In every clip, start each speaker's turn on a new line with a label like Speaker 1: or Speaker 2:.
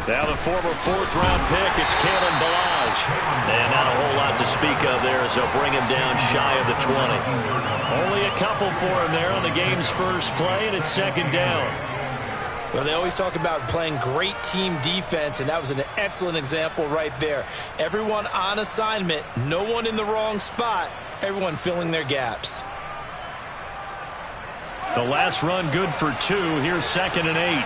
Speaker 1: Now the former fourth-round pick, it's Kalen Ballage. And not a whole lot to speak of there as they'll bring him down shy of the 20. Only a couple for him there on the game's first play, and it's second down.
Speaker 2: Well, they always talk about playing great team defense, and that was an excellent example right there. Everyone on assignment, no one in the wrong spot, everyone filling their gaps.
Speaker 1: The last run good for 2. Here's 2nd and 8.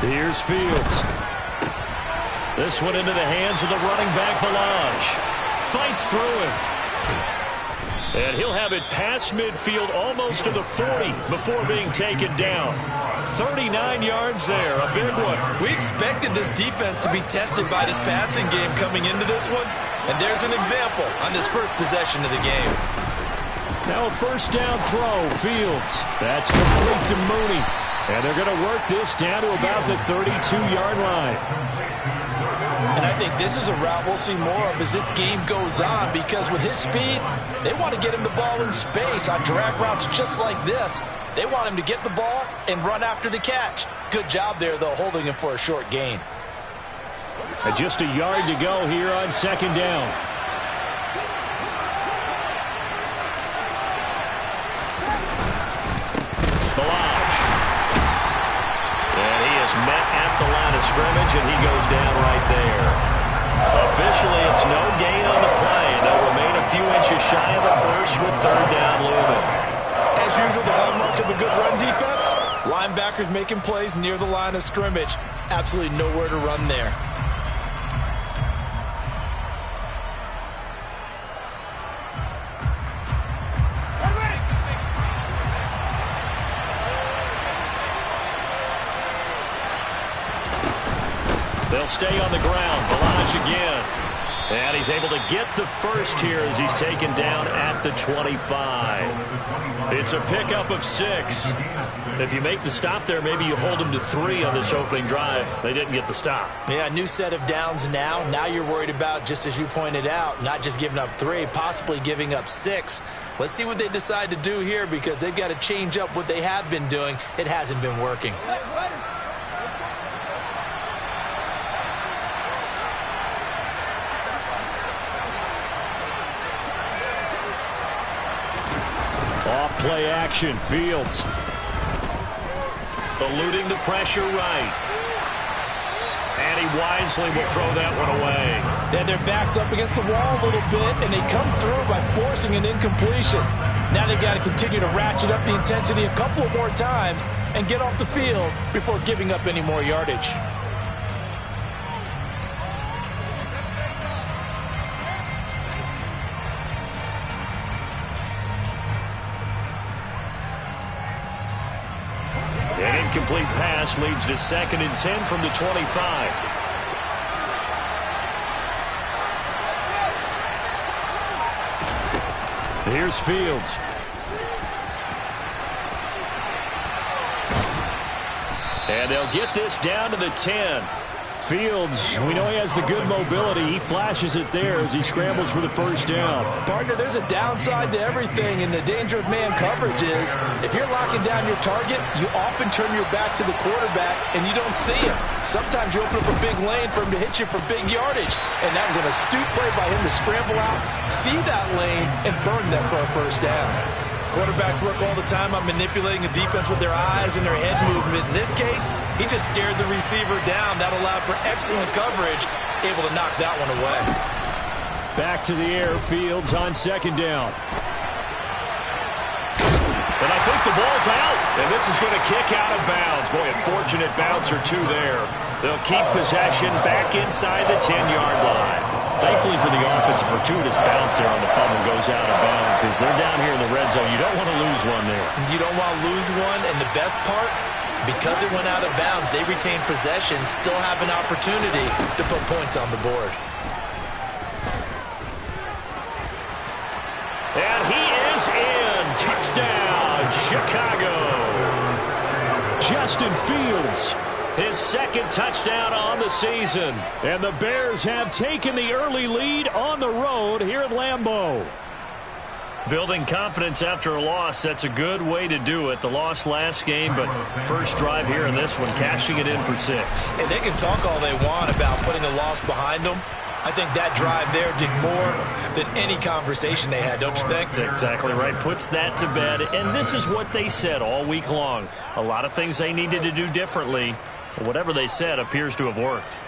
Speaker 1: Here's Fields. This one into the hands of the running back, Ballage. Fights through him. And he'll have it past midfield almost to the 40 before being taken down. 39 yards there, a big one.
Speaker 2: We expected this defense to be tested by this passing game coming into this one. And there's an example on this first possession of the game.
Speaker 1: Now a first down throw, Fields. That's complete to Mooney. And they're going to work this down to about the 32-yard line.
Speaker 2: And I think this is a route we'll see more of as this game goes on, because with his speed, they want to get him the ball in space on drag routes just like this. They want him to get the ball and run after the catch. Good job there, though, holding him for a short gain.
Speaker 1: And just a yard to go here on second down. Met at the line of scrimmage, and he goes down right there. Officially, it's no gain on the play, and they'll remain a few inches shy of the first with third down looming.
Speaker 2: As usual, the hallmark of a good run defense, linebackers making plays near the line of scrimmage. Absolutely nowhere to run there.
Speaker 1: They'll stay on the ground. Ballage again. And he's able to get the first here as he's taken down at the 25. It's a pickup of 6. If you make the stop there, maybe you hold him to 3 on this opening drive. They didn't get the stop.
Speaker 2: Yeah, new set of downs now. Now you're worried about, just as you pointed out, not just giving up 3, possibly giving up 6. Let's see what they decide to do here, because they've got to change up what they have been doing. It hasn't been working.
Speaker 1: Off play action, Fields. Eluding the pressure right. And he wisely will throw that one away.
Speaker 2: Then their back's up against the wall a little bit, and they come through by forcing an incompletion. Now they've got to continue to ratchet up the intensity a couple of more times and get off the field before giving up any more yardage.
Speaker 1: An incomplete pass leads to 2nd and 10 from the 25. Here's Fields. And they'll get this down to the 10. Fields, we know he has the good mobility. He flashes it there as he scrambles for the first down.
Speaker 2: Partner, there's a downside to everything, and the danger of man coverage is if you're locking down your target, you often turn your back to the quarterback and you don't see him. Sometimes you open up a big lane for him to hit you for big yardage, and that was an astute play by him to scramble out, see that lane, and burn that for a first down. Quarterbacks work all the time on manipulating a defense with their eyes and their head movement. In this case, he just stared the receiver down. That allowed for excellent coverage, able to knock that one away.
Speaker 1: Back to the air, Fields on second down. And I think the ball's out, and this is going to kick out of bounds. Boy, a fortunate bounce or 2 there. They'll keep possession back inside the 10-yard line. Thankfully for the offense, a fortuitous bounce there on the fumble goes out of bounds because they're down here in the red zone. You don't want to lose one there.
Speaker 2: You don't want to lose one, and the best part, because it went out of bounds, they retain possession, still have an opportunity to put points on the board.
Speaker 1: And he is in. Touchdown, Chicago. Justin Fields. his second touchdown on the season. And the Bears have taken the early lead on the road here at Lambeau. Building confidence after a loss, that's a good way to do it. The loss last game, but first drive here in this one, cashing it in for 6.
Speaker 2: And they can talk all they want about putting a loss behind them. I think that drive there did more than any conversation they had, don't you think?
Speaker 1: That's exactly right. Puts that to bed. And this is what they said all week long. A lot of things they needed to do differently. Whatever they said appears to have worked.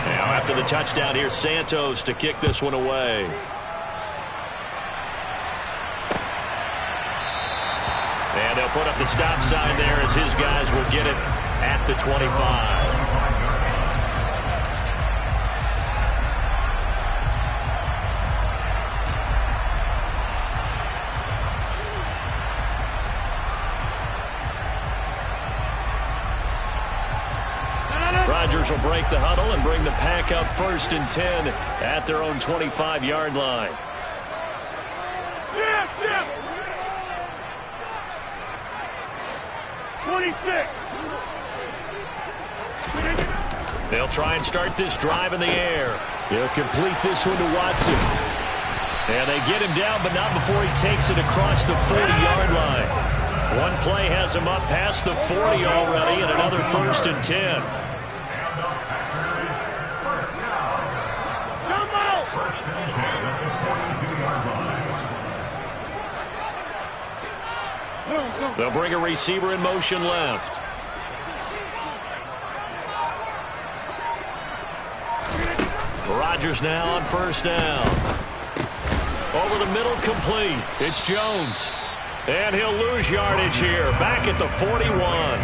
Speaker 1: Now after the touchdown, here's Santos to kick this one away. And they'll put up the stop sign there as his guys will get it at the 25. Rodgers will break the huddle and bring the pack up 1st and 10 at their own 25-yard line. They'll try and start this drive in the air. He'll complete this one to Watson. And they get him down, but not before he takes it across the 40-yard line. One play has him up past the 40 already, and another 1st and 10. They'll bring a receiver in motion left. Rodgers now on 1st down. Over the middle, complete. It's Jones. And he'll lose yardage here. Back at the 41.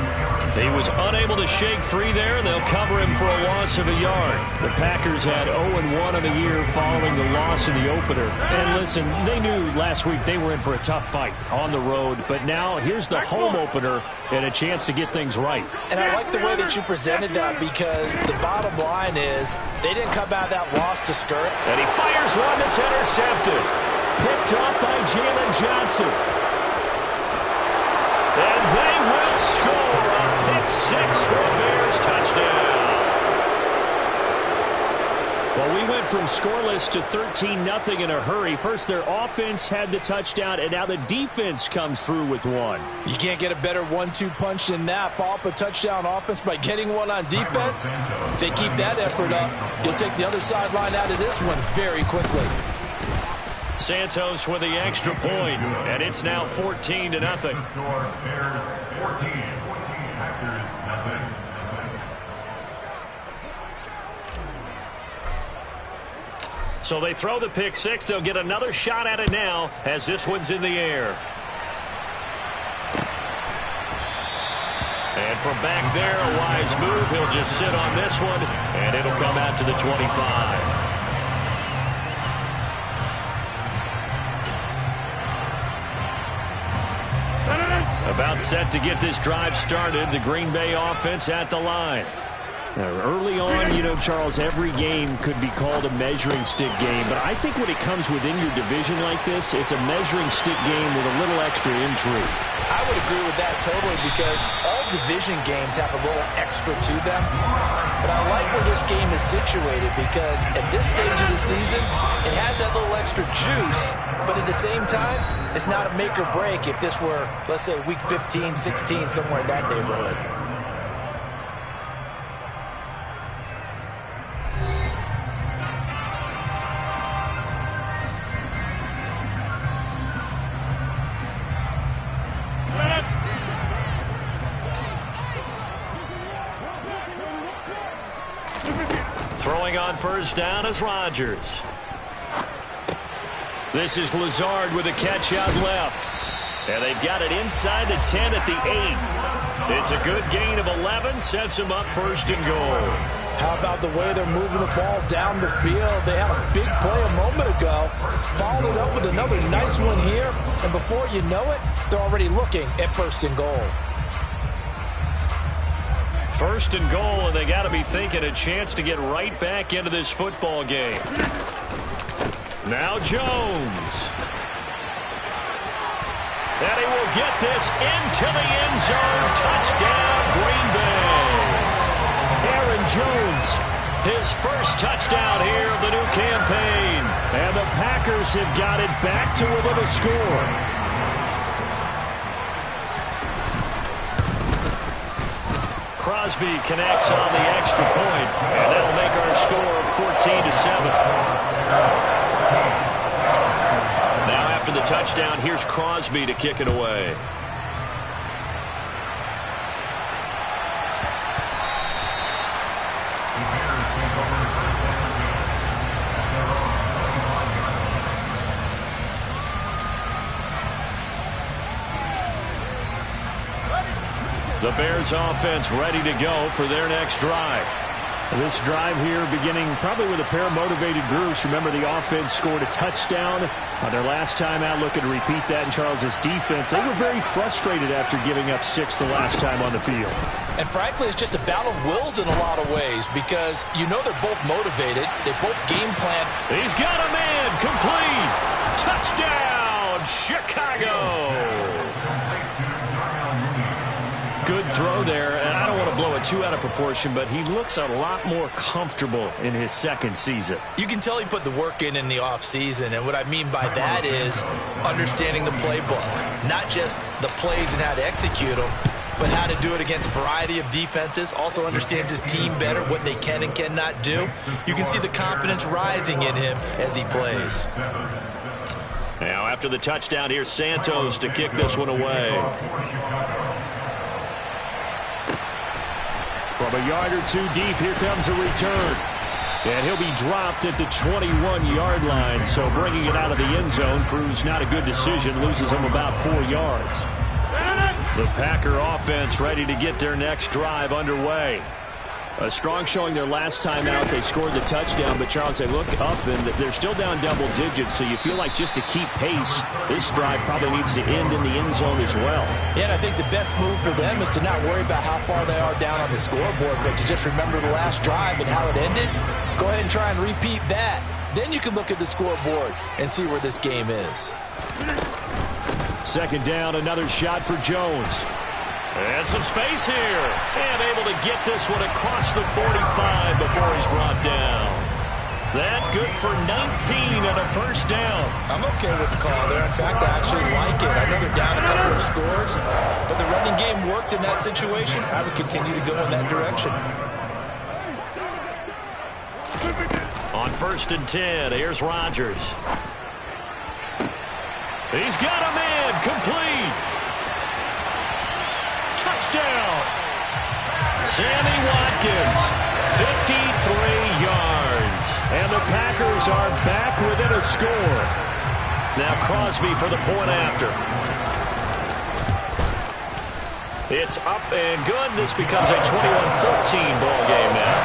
Speaker 1: He was unable to shake free there, and they'll cover him for a loss of a yard. The Packers had 0-1 on the year following the loss in the opener. And listen, they knew last week they were in for a tough fight on the road. But now here's the home opener and a chance to get things right.
Speaker 2: And I like the way that you presented that, because the bottom line is they didn't come out of that loss to skirt.
Speaker 1: And he fires one that's intercepted. Picked up by Jalen Johnson. And they will score a pick 6 for a Bears touchdown. Well, we went from scoreless to 13-0 in a hurry. First, their offense had the touchdown, and now the defense comes through with one.
Speaker 2: You can't get a better 1-2 punch than that. Follow up a touchdown offense by getting one on defense. If they keep that effort up, you'll take the other sideline out of this one very quickly.
Speaker 1: Santos with the extra point, and it's now 14-0. So they throw the pick 6. They'll get another shot at it now as this one's in the air. And from back there, a wise move. He'll just sit on this one, and it'll come out to the 25. About set to get this drive started. The Green Bay offense at the line. Now, early on, you know, Charles, every game could be called a measuring stick game. But I think when it comes within your division like this, it's a measuring stick game with a little extra intrigue.
Speaker 2: I would agree with that totally, because all division games have a little extra to them. But I like where this game is situated, because at this stage of the season, it has that little extra juice. But at the same time, it's not a make or break if this were, let's say, week 15, 16, somewhere in that neighborhood.
Speaker 1: Throwing on 1st down is Rodgers. This is Lazard with a catch out left. And they've got it inside the 10 at the 8. It's a good gain of 11. Sets them up 1st and goal.
Speaker 2: How about the way they're moving the ball down the field? They had a big play a moment ago. Followed up with another nice one here. And before you know it, they're already looking at 1st and goal.
Speaker 1: 1st and goal, and they got to be thinking a chance to get right back into this football game. Now Jones. And he will get this into the end zone. Touchdown, Green Bay. Aaron Jones, his first touchdown here of the new campaign. And the Packers have got it back to within a score. Crosby connects on the extra point, and that'll make our score 14-7. Now after the touchdown, here's Crosby to kick it away. The Bears offense ready to go for their next drive.
Speaker 3: This drive here beginning probably with a pair of motivated groups. Remember, the offense scored a touchdown on their last time out, looking to repeat that in Charles's defense. They were very frustrated after giving up 6 the last time on the field.
Speaker 2: And frankly, it's just a battle of wills in a lot of ways because you know they're both motivated. They both game plan.
Speaker 1: He's got a man complete. Touchdown, Chicago. Good throw there, and I don't want to blow it too out of proportion, but he looks a lot more comfortable in his second season.
Speaker 2: You can tell he put the work in the offseason, and what I mean by that is understanding the playbook, not just the plays and how to execute them, but how to do it against a variety of defenses. Also understands his team better, what they can and cannot do. You can see the confidence rising in him as he plays.
Speaker 1: Now after the touchdown, here's Santos to kick this one away.
Speaker 3: From a yard or two deep, here comes a return. And he'll be dropped at the 21-yard line, so bringing it out of the end zone proves not a good decision, loses him about 4 yards. The Packer offense ready to get their next drive underway. A strong showing their last time out. They scored the touchdown, but Charles, they look up and they're still down double digits, so you feel like just to keep pace, this drive probably needs to end in the end zone as well.
Speaker 2: Yeah, and I think the best move for them is to not worry about how far they are down on the scoreboard, but to just remember the last drive and how it ended. Go ahead and try and repeat that. Then you can look at the scoreboard and see where this game is.
Speaker 3: Second down, another shot for Jones.
Speaker 1: And some space here. And able to get this one across the 45 before he's brought down. That good for 19 and a first down.
Speaker 2: I'm okay with the call there. In fact, I actually like it. I know they're down a couple of scores, but the running game worked in that situation. I would continue to go in that direction.
Speaker 1: On 1st and 10, here's Rodgers. He's got a man complete. Touchdown. Sammy Watkins, 53 yards. And the Packers are back within a score. Now Crosby for the point after. It's up and good. This becomes a 21-14 ball game now.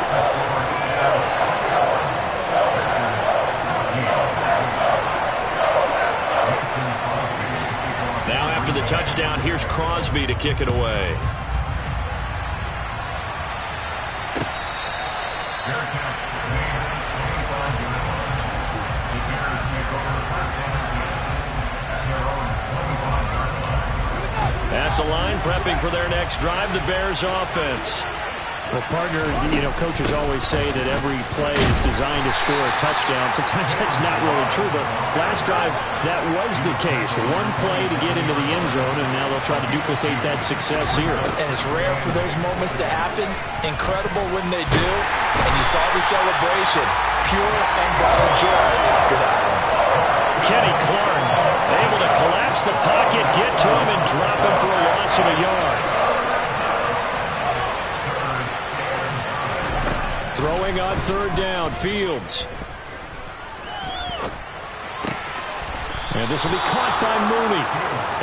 Speaker 1: Now after the touchdown, here's Crosby to kick it away. At the line, prepping for their next drive, the Bears offense.
Speaker 3: Well, partner, coaches always say that every play is designed to score a touchdown. Sometimes that's not really true, but last drive, that was the case. One play to get into the end zone, and now they'll try to duplicate that success here.
Speaker 2: And it's rare for those moments to happen. Incredible when they do. And you saw the celebration. Pure and vital joy after that one.
Speaker 1: Kenny Clark able to collapse the pocket, get to him, and drop him for a loss of a yard.
Speaker 3: Throwing on 3rd down, Fields. And this will be caught by Mooney.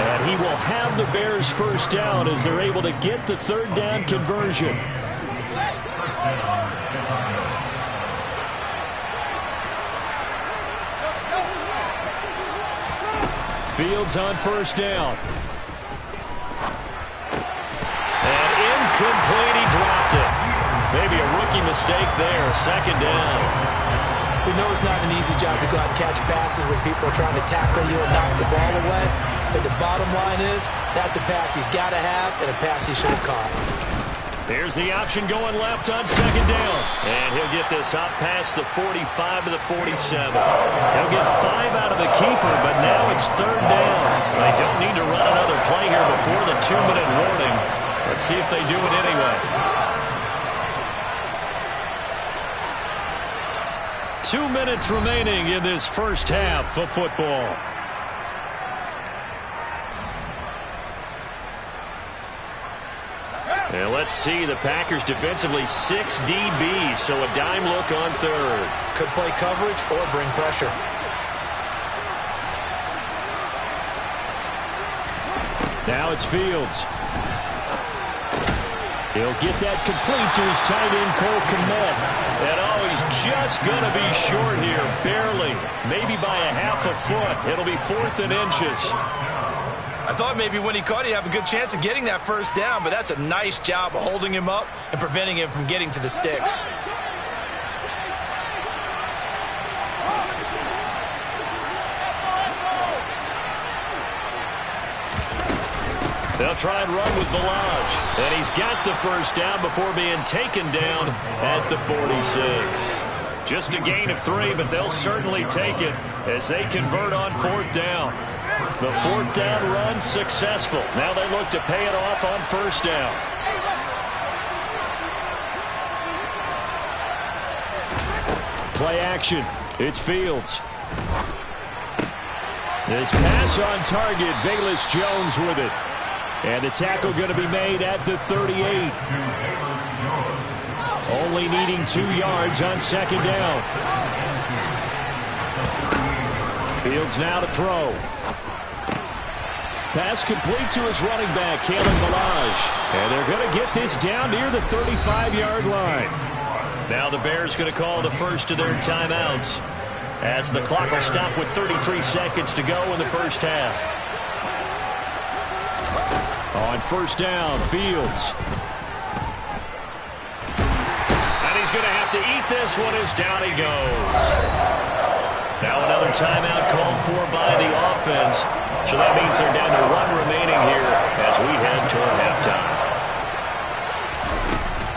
Speaker 3: And he will have the Bears' first down as they're able to get the 3rd down conversion. Fields on 1st down.
Speaker 1: And incomplete, he dropped it. Maybe a rookie mistake there. 2nd down.
Speaker 2: We know it's not an easy job to go out and catch passes when people are trying to tackle you and knock the ball away. And the bottom line is, that's a pass he's got to have and a pass he should have caught.
Speaker 3: Here's the option going left on second down. And he'll get this up past the 45 to the 47. He'll get 5 out of the keeper, but now it's third down. They don't need to run another play here before the 2-minute warning. Let's see if they do it anyway. 2 minutes remaining in this first half of football. And let's see, the Packers defensively 6 DBs, so a dime look on third.
Speaker 2: Could play coverage or bring pressure.
Speaker 3: Now it's Fields. He'll get that complete to his tight end, Cole Kmet. And he's just going to be short here, barely. Maybe by a half a foot. It'll be 4th and inches.
Speaker 2: I thought maybe when he caught it, he'd have a good chance of getting that first down, but that's a nice job of holding him up and preventing him from getting to the sticks.
Speaker 3: They'll try and run with Balaj. And he's got the first down before being taken down at the 46. Just a gain of 3, but they'll certainly take it as they convert on 4th down. The 4th down run successful. Now they look to pay it off on 1st down. Play action. It's Fields. This pass on target. Velus Jones with it. And the tackle going to be made at the 38. Only needing 2 yards on 2nd down. Fields now to throw. Pass complete to his running back, Kalen Balaj. And they're going to get this down near the 35-yard line. Now the Bears going to call the first of their timeouts as the clock will stop with 33 seconds to go in the first half. On 1st down, Fields. And he's going to have to eat this one as down he goes. Now another timeout called for by the offense. So that means they're down to 1 remaining here as we head toward halftime.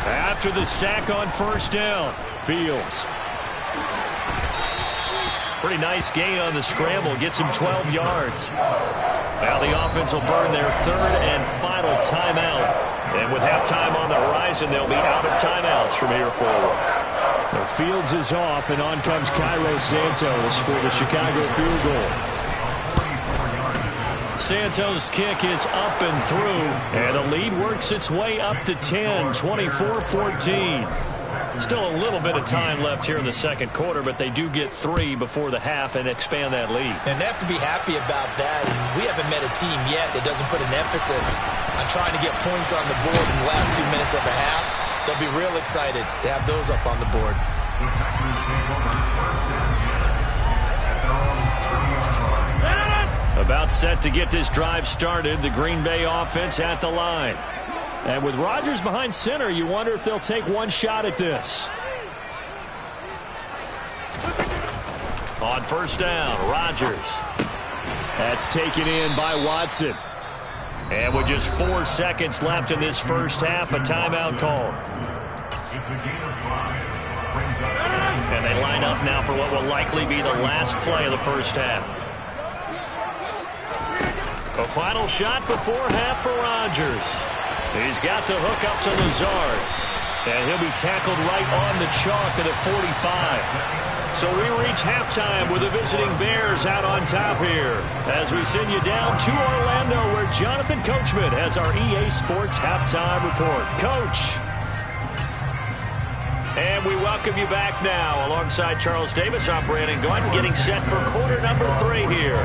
Speaker 3: After the sack on 1st down, Fields. Pretty nice gain on the scramble. Gets him 12 yards. Now the offense will burn their 3rd and final timeout. And with halftime on the horizon, they'll be out of timeouts from here forward. Now Fields is off, and on comes Cairo Santos for the Chicago field goal. Santos' kick is up and through, and the lead works its way up to 10, 24-14. Still a little bit of time left here in the 2nd quarter, but they do get 3 before the half and expand that lead.
Speaker 2: And they have to be happy about that. And we haven't met a team yet that doesn't put an emphasis on trying to get points on the board in the last 2 minutes of a half. They'll be real excited to have those up on the board.
Speaker 3: About set to get this drive started, the Green Bay offense at the line. And with Rodgers behind center, you wonder if they'll take one shot at this. On 1st down, Rodgers. That's taken in by Watson. And with just 4 seconds left in this first half, a timeout call. And they line up now for what will likely be the last play of the first half. A final shot before half for Rodgers. He's got the hook up to Lazard. And he'll be tackled right on the chalk at the 45. So we reach halftime with the visiting Bears out on top here as we send you down to Orlando where Jonathan Coachman has our EA Sports halftime report. Coach. And we welcome you back now. Alongside Charles Davis, I'm Brandon Gordon getting set for quarter number 3 here.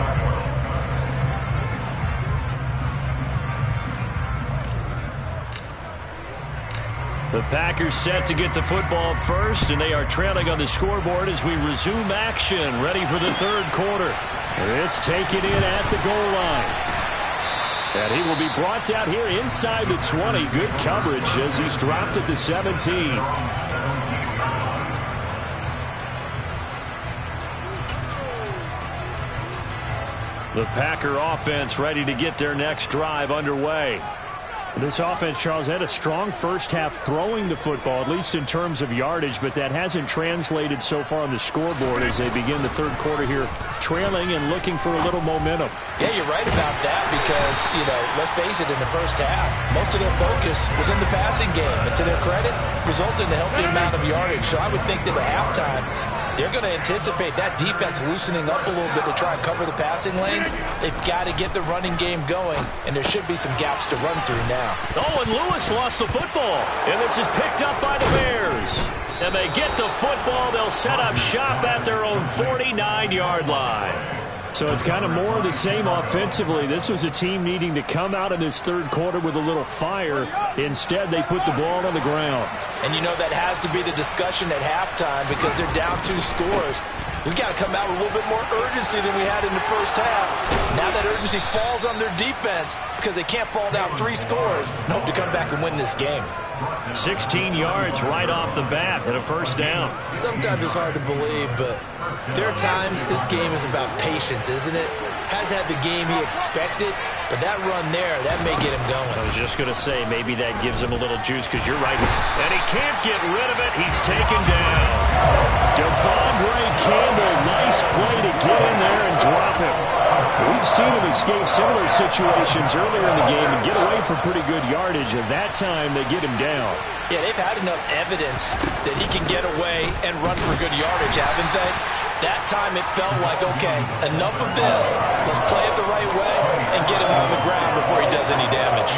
Speaker 3: The Packers set to get the football first, and they are trailing on the scoreboard as we resume action, ready for the 3rd quarter. This taken in at the goal line. And he will be brought out here inside the 20. Good coverage as he's dropped at the 17.
Speaker 1: The Packer offense ready to get their next drive underway.
Speaker 3: This offense, Charles, had a strong first half throwing the football, at least in terms of yardage, but that hasn't translated so far on the scoreboard as they begin the third quarter here, trailing and looking for a little momentum.
Speaker 2: Yeah, you're right about that because, let's face it, in the first half, most of their focus was in the passing game. And to their credit, resulted in a healthy amount of yardage. So I would think that at halftime, they're going to anticipate that defense loosening up a little bit to try and cover the passing lanes. They've got to get the running game going, and there should be some gaps to run through now.
Speaker 1: Oh, and Lewis lost the football, and this is picked up by the Bears. And they get the football. They'll set up shop at their own 49-yard line.
Speaker 3: So it's kind of more of the same offensively. This was a team needing to come out of this third quarter with a little fire. Instead, they put the ball on the ground.
Speaker 2: And that has to be the discussion at halftime because they're down 2 scores. We got to come out with a little bit more urgency than we had in the first half. Now that urgency falls on their defense because they can't fall down 3 scores and hope to come back and win this game.
Speaker 1: 16 yards right off the bat and a first down.
Speaker 2: Sometimes it's hard to believe, but there are times this game is about patience, isn't it? Has had the game he expected, but that run there, that may get him going.
Speaker 1: I was just going to say, maybe that gives him a little juice because you're right. And he can't get rid of it. He's taken down.
Speaker 3: Devondre Campbell, nice play to get in there and drop him. We've seen him escape similar situations earlier in the game and get away for pretty good yardage, and that time they get him down.
Speaker 2: Yeah, they've had enough evidence that he can get away and run for good yardage, haven't they? That time it felt like, okay, enough of this. Let's play it the right way and get him on the ground before he does any damage.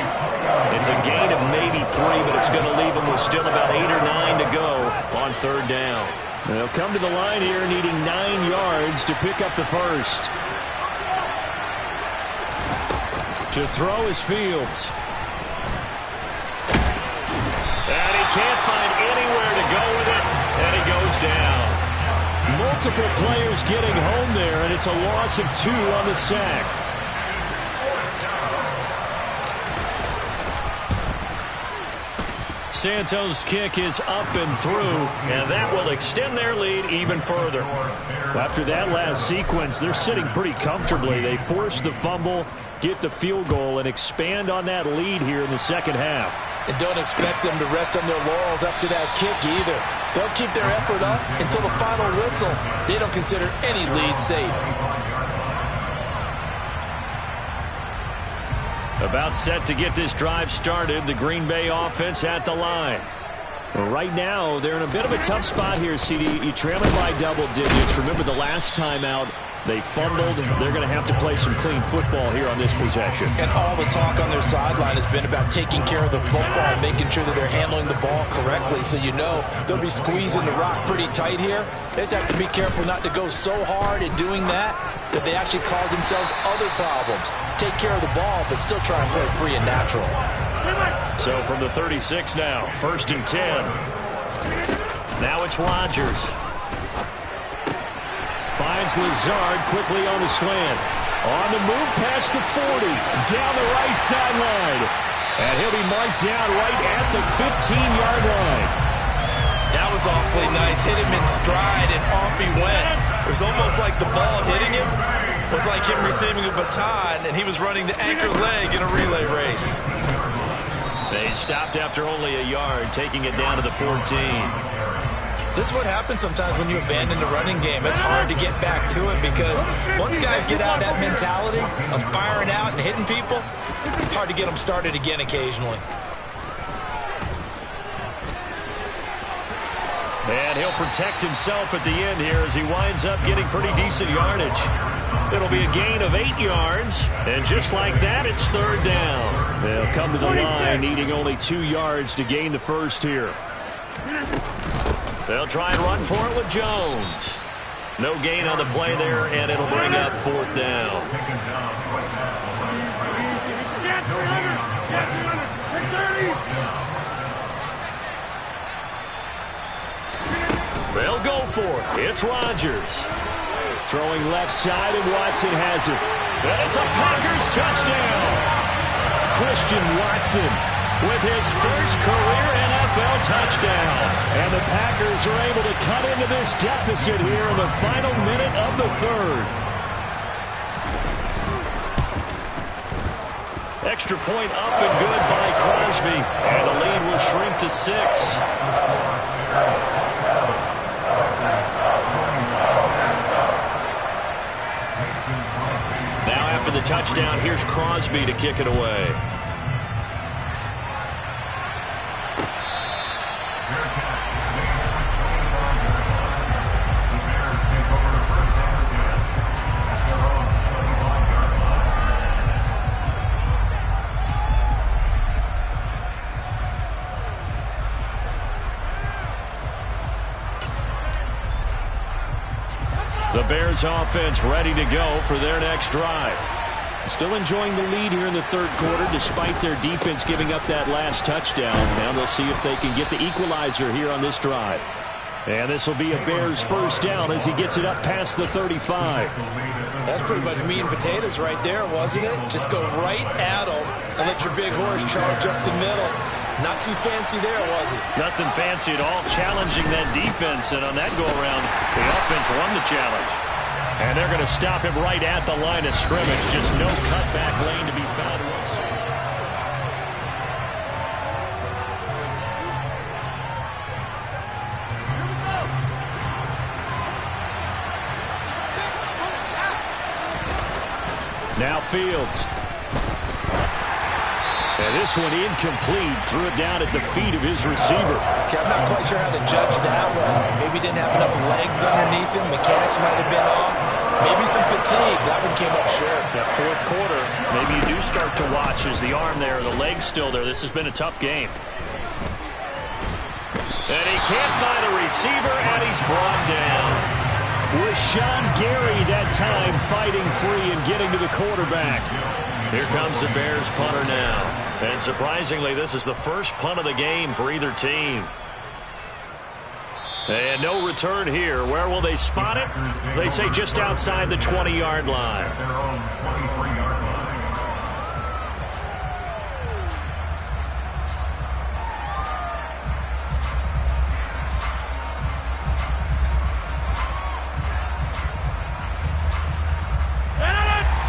Speaker 1: It's a gain of maybe 3, but it's going to leave him with still about 8 or 9 to go on third down.
Speaker 3: They'll come to the line here needing 9 yards to pick up the first. To throw is Fields.
Speaker 1: And he can't find anywhere to go with it, and he goes down.
Speaker 3: Multiple players getting home there, and it's a loss of 2 on the sack.
Speaker 1: Santos' kick is up and through, and that will extend their lead even further.
Speaker 3: After that last sequence, they're sitting pretty comfortably. They force the fumble, get the field goal, and expand on that lead here in the second half.
Speaker 2: And don't expect them to rest on their laurels after that kick either. They'll keep their effort up until the final whistle. They don't consider any lead safe.
Speaker 1: About set to get this drive started, the Green Bay offense at the line.
Speaker 3: Well, right now, they're in a bit of a tough spot here, CD. You're trailing by double digits. Remember the last time out, they fumbled. They're going to have to play some clean football here on this possession.
Speaker 2: And all the talk on their sideline has been about taking care of the football and making sure that they're handling the ball correctly. So they'll be squeezing the rock pretty tight here. They just have to be careful not to go so hard in doing that they actually cause themselves other problems. Take care of the ball, but still try and play free and natural.
Speaker 1: So from the 36 now, 1st and 10. Now it's Rodgers. Finds Lazard quickly on the slant. On the move past the 40. Down the right sideline. And he'll be marked down right at the 15-yard line.
Speaker 2: That was awfully nice. Hit him in stride, and off he went. It was almost like the ball hitting him was like him receiving a baton, and he was running the anchor leg in a relay race.
Speaker 1: They stopped after only a yard, taking it down to the 14.
Speaker 2: This is what happens sometimes when you abandon the running game. It's hard to get back to it because once guys get out of that mentality of firing out and hitting people, it's hard to get them started again occasionally.
Speaker 1: And he'll protect himself at the end here as he winds up getting pretty decent yardage. It'll be a gain of 8 yards, and just like that, it's third down.
Speaker 3: They'll come to the line needing only 2 yards to gain the first here.
Speaker 1: They'll try and run for it with Jones. No gain on the play there, and it'll bring up 4th down. They'll go for it. It's Rodgers.
Speaker 3: Throwing left side, and Watson has it.
Speaker 1: And it's a Packers touchdown.
Speaker 3: Christian Watson
Speaker 1: with his first career NFL touchdown.
Speaker 3: And the Packers are able to cut into this deficit here in the final minute of the third.
Speaker 1: Extra point up and good by Crosby. And the lead will shrink to 6. Now after the touchdown, here's Crosby to kick it away. The Bears offense ready to go for their next drive. Still enjoying the lead here in the third quarter despite their defense giving up that last touchdown. Now they'll see if they can get the equalizer here on this drive. And this will be a Bears first down as he gets it up past the 35.
Speaker 2: That's pretty much meat and potatoes right there, wasn't it? Just go right at them and let your big horse charge up the middle. Not too fancy there, was it?
Speaker 1: Nothing fancy at all, challenging that defense. And on that go-around, the offense won the challenge. And they're going to stop him right at the line of scrimmage. Just no cutback lane to be found once. Now Fields. And this one incomplete. Threw it down at the feet of his receiver.
Speaker 2: Okay, I'm not quite sure how to judge that one. Maybe didn't have enough legs underneath him. Mechanics might have been off. Maybe some fatigue. That one came up short.
Speaker 1: That fourth quarter, maybe you do start to watch as the arm there, the leg's still there. This has been a tough game. And he can't find a receiver, and he's brought down. Rashawn Gary that time fighting free and getting to the quarterback. Here comes the Bears punter now. And surprisingly, this is the first punt of the game for either team. And no return here. Where will they spot it? They say just outside the 20-yard line.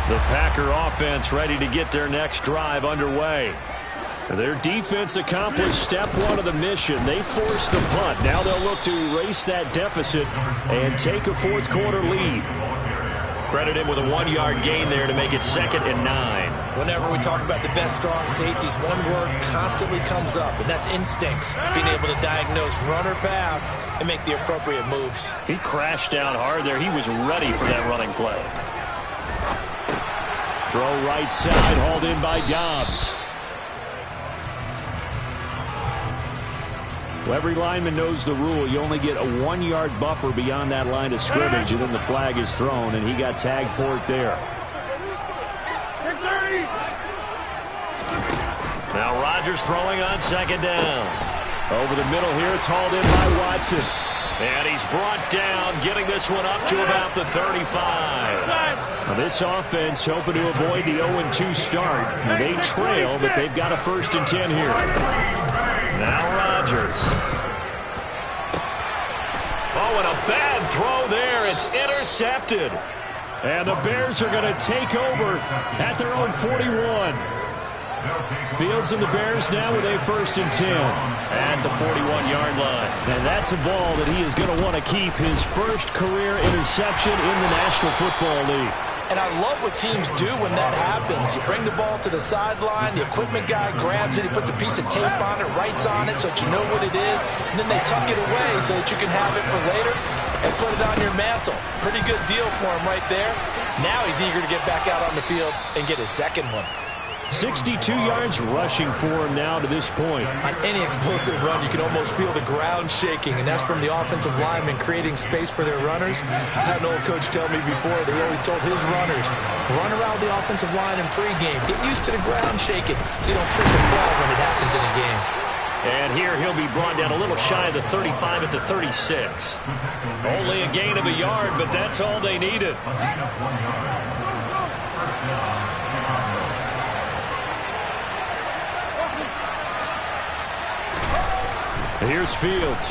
Speaker 1: The Packer offense ready to get their next drive underway. Their defense accomplished step one of the mission. They forced the punt. Now they'll look to erase that deficit and take a fourth quarter lead. Credit him with a 1-yard gain there to make it 2nd and 9.
Speaker 2: Whenever we talk about the best strong safeties, one word constantly comes up, and that's instincts. Being able to diagnose run or pass and make the appropriate moves.
Speaker 1: He crashed down hard there. He was ready for that running play. Throw right side, hauled in by Dobbs. Well, every lineman knows the rule. You only get a 1-yard buffer beyond that line of scrimmage, and then the flag is thrown, and he got tagged for it there. Now Rodgers throwing on 2nd down. Over the middle here, it's hauled in by Watson. And he's brought down, getting this one up to about the 35. Now this offense hoping to avoid the 0-2 start. They trail, but they've got a 1st and 10 here. Now Rodgers. Oh, and a bad throw there. It's intercepted. And the Bears are going to take over at their own 41. Fields and the Bears now with a 1st and 10 at the 41-yard line. And that's a ball that he is going to want to keep, his first career interception in the National Football League.
Speaker 2: And I love what teams do when that happens. You bring the ball to the sideline, the equipment guy grabs it, he puts a piece of tape on it, writes on it so that you know what it is, and then they tuck it away so that you can have it for later and put it on your mantle. Pretty good deal for him right there. Now he's eager to get back out on the field and get his second one.
Speaker 1: 62 yards rushing for him now to this point.
Speaker 2: On any explosive run, you can almost feel the ground shaking, and that's from the offensive linemen creating space for their runners. I had an old coach tell me before, they always told his runners, run around the offensive line in pregame. Get used to the ground shaking so you don't trip and fall when it happens in a game.
Speaker 1: And here he'll be brought down a little shy of the 35 at the 36. Only a gain of a yard, but that's all they needed. Here's Fields.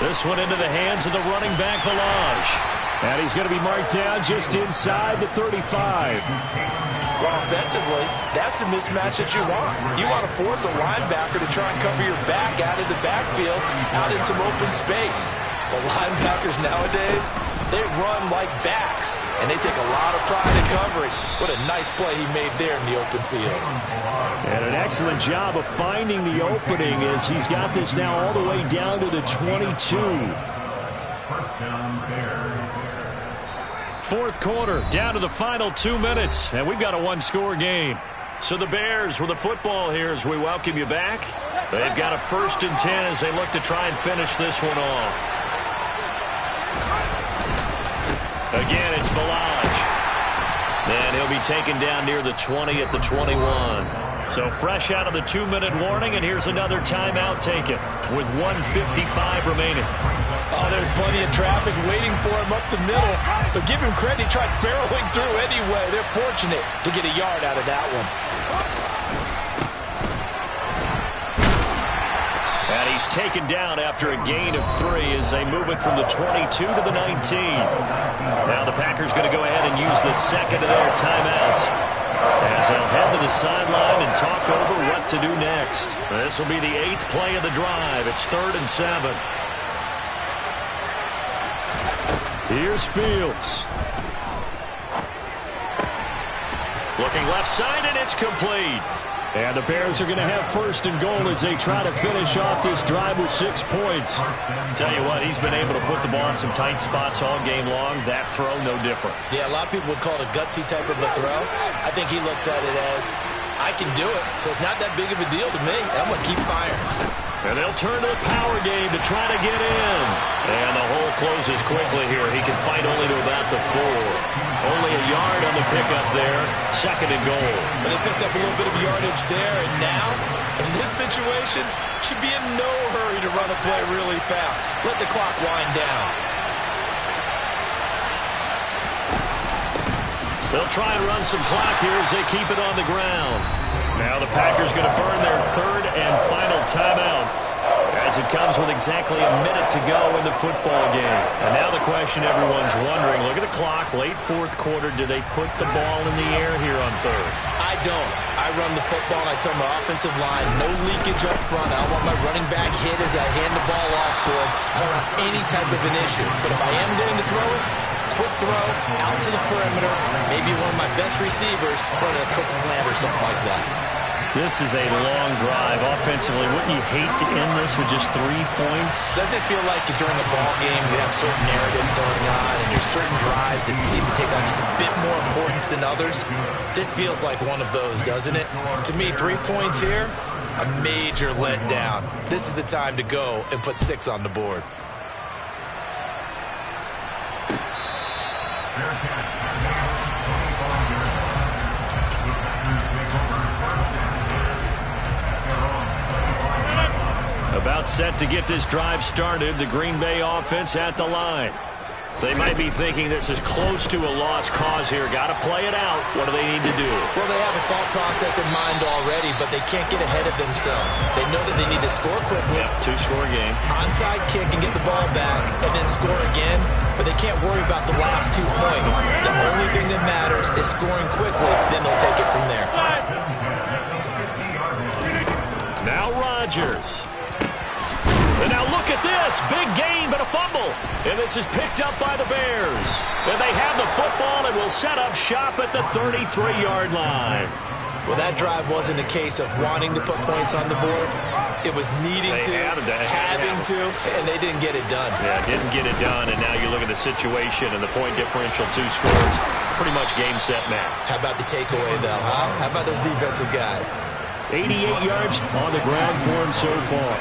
Speaker 1: This one into the hands of the running back, Balaj.
Speaker 3: And he's going to be marked down just inside the 35.
Speaker 2: Well, offensively, that's the mismatch that you want. You want to force a linebacker to try and cover your back out of the backfield, out in some open space. The linebackers nowadays, they run like backs, and they take a lot of pride in covering. What a nice play he made there in the open field.
Speaker 3: And an excellent job of finding the opening as he's got this now all the way down to the 22. Fourth quarter, down to the final 2 minutes, and we've got a one-score game.
Speaker 1: So the Bears with the football here as we welcome you back. They've got a 1st and 10 as they look to try and finish this one off. Again, it's Balaj. And he'll be taken down near the 20 at the 21. So fresh out of the 2-minute warning, and here's another timeout taken with 1:55 remaining.
Speaker 2: Oh, there's plenty of traffic waiting for him up the middle. But give him credit, he tried barreling through anyway. They're fortunate to get a yard out of that one.
Speaker 1: And he's taken down after a gain of 3 as they move it from the 22 to the 19. Now the Packers going to go ahead and use the second of their timeouts as they'll head to the sideline and talk over what to do next. This will be the 8th play of the drive. It's 3rd and 7.
Speaker 3: Here's Fields.
Speaker 1: Looking left side, and it's complete.
Speaker 3: And the Bears are going to have 1st and goal as they try to finish off this drive with 6 points.
Speaker 1: Tell you what, he's been able to put the ball in some tight spots all game long. That throw, no different.
Speaker 2: Yeah, a lot of people would call it a gutsy type of a throw. I think he looks at it as, I can do it, so it's not that big of a deal to me, and I'm going to keep firing.
Speaker 1: And they'll turn to the power game to try to get in. And the hole closes quickly here. He can fight only to about the 4. Only a yard on the pickup there. 2nd and goal.
Speaker 2: But they picked up a little bit of yardage there, and now, in this situation, should be in no hurry to run a play really fast. Let the clock wind down.
Speaker 1: They'll try and run some clock here as they keep it on the ground. Now the Packers going to burn their 3rd and final timeout as it comes with exactly a minute to go in the football game. And now the question everyone's wondering, look at the clock, late 4th quarter, do they put the ball in the air here on 3rd?
Speaker 2: I don't. I run the football, and I tell my offensive line, no leakage up front. I don't want my running back hit as I hand the ball off to him. I don't want any type of an issue. But if I am going to throw it, quick throw, out to the perimeter, maybe one of my best receivers running a quick slant or something like that.
Speaker 3: This is a long drive offensively. Wouldn't you hate to end this with just 3 points?
Speaker 2: Doesn't it feel like during a ball game you have certain narratives going on and there's certain drives that seem to take on just a bit more importance than others? This feels like one of those, doesn't it? To me, 3 points here, a major letdown. This is the time to go and put 6 on the board.
Speaker 1: About set to get this drive started, the Green Bay offense at the line. They might be thinking this is close to a lost cause here. Got to play it out. What do they need to do?
Speaker 2: Well, they have a thought process in mind already, but they can't get ahead of themselves. They know that they need to score quickly.
Speaker 1: Yep, 2-score game.
Speaker 2: Onside kick and get the ball back and then score again, but they can't worry about the last 2 points. The only thing that matters is scoring quickly, then they'll take it from there.
Speaker 1: Now Rodgers. And now look at this. Big gain, but a fumble. And this is picked up by the Bears. And they have the football and will set up shop at the 33-yard line.
Speaker 2: Well, that drive wasn't a case of wanting to put points on the board. It was needing to, having to, and they didn't get it done.
Speaker 1: Yeah, didn't get it done, and now you look at the situation and the point differential, 2 scores, pretty much game, set, match.
Speaker 2: How about the takeaway, though, huh? How about those defensive guys?
Speaker 3: 88 yards on the ground for him so far.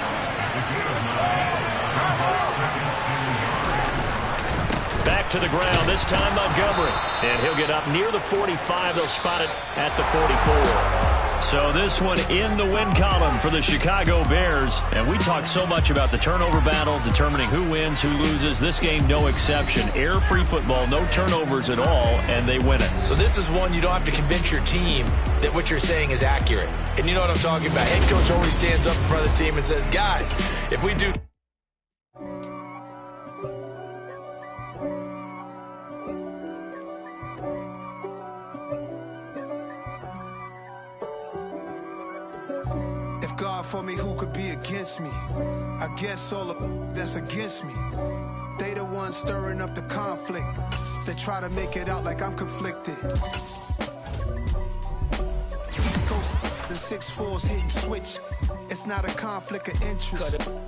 Speaker 1: Back to the ground, this time Montgomery. And he'll get up near the 45. They'll spot it at the 44. So this one in the win column for the Chicago Bears. And we talked so much about the turnover battle, determining who wins, who loses. This game, no exception. Error-free football, no turnovers at all, and they win it.
Speaker 2: So this is one you don't have to convince your team that what you're saying is accurate. And you know what I'm talking about. Head coach always stands up in front of the team and says, guys, if we do...
Speaker 4: hard for me, who could be against me? I guess all the that's against me. They the ones stirring up the conflict. They try to make it out like I'm conflicted. East Coast, the 6'4's hitting switch. It's not a conflict of interest.